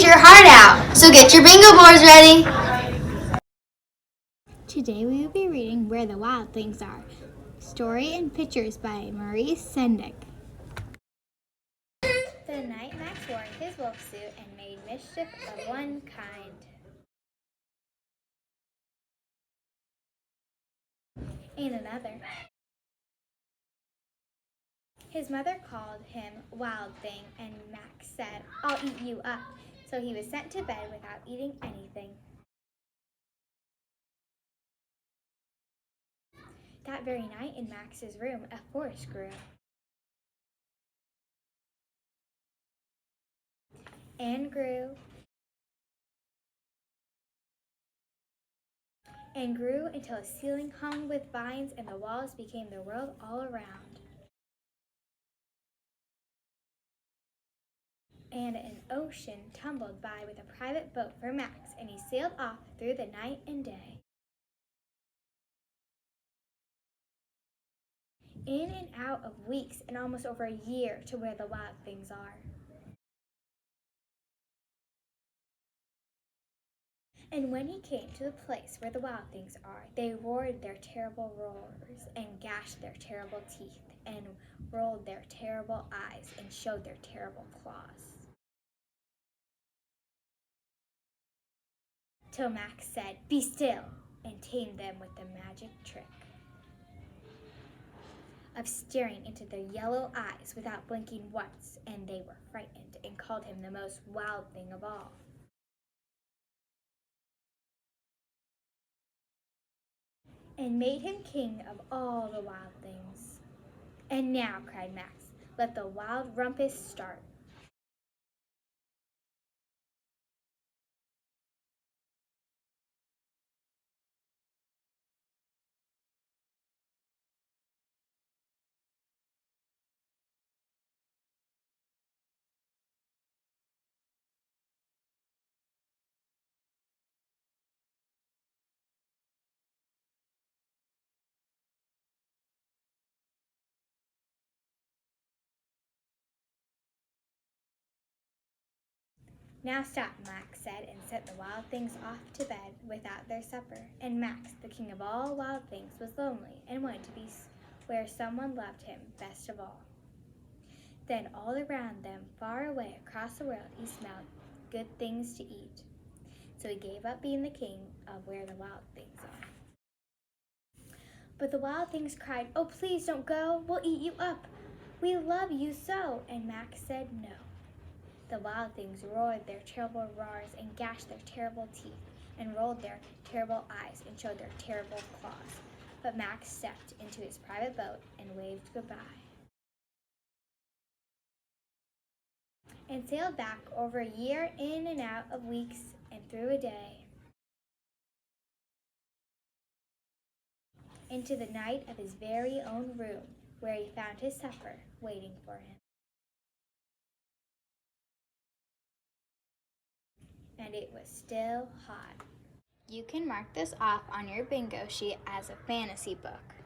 your heart out. So get your bingo boards ready. Today we will be reading Where the Wild Things Are. Story and pictures by Maurice Sendak. The night Max wore his wolf suit and made mischief of one kind and another. His mother called him Wild Thing, and Max said, "I'll eat you up." So he was sent to bed without eating anything. That very night in Max's room, a forest grew. And grew. And grew until a ceiling hung with vines and the walls became the world all around. And an ocean tumbled by with a private boat for Max, and he sailed off through the night and day. In and out of weeks and almost over a year to where the wild things are. And when he came to the place where the wild things are, they roared their terrible roars and gashed their terrible teeth and rolled their terrible eyes and showed their terrible claws. Till Max said, "Be still," and tamed them with the magic trick of staring into their yellow eyes without blinking once, and they were frightened and called him the most wild thing of all. And made him king of all the wild things. "And now," cried Max, "let the wild rumpus start." "Now stop," Max said, and sent the wild things off to bed without their supper. And Max, the king of all wild things, was lonely and wanted to be where someone loved him best of all. Then all around them, far away across the world, he smelled good things to eat. So he gave up being the king of where the wild things are. But the wild things cried, "Oh, please don't go. We'll eat you up. We love you so." And Max said no. The wild things roared their terrible roars and gashed their terrible teeth and rolled their terrible eyes and showed their terrible claws. But Max stepped into his private boat and waved goodbye and sailed back over a year, in and out of weeks and through a day, into the night of his very own room, where he found his supper waiting for him. And it was still hot. You can mark this off on your bingo sheet as a fantasy book.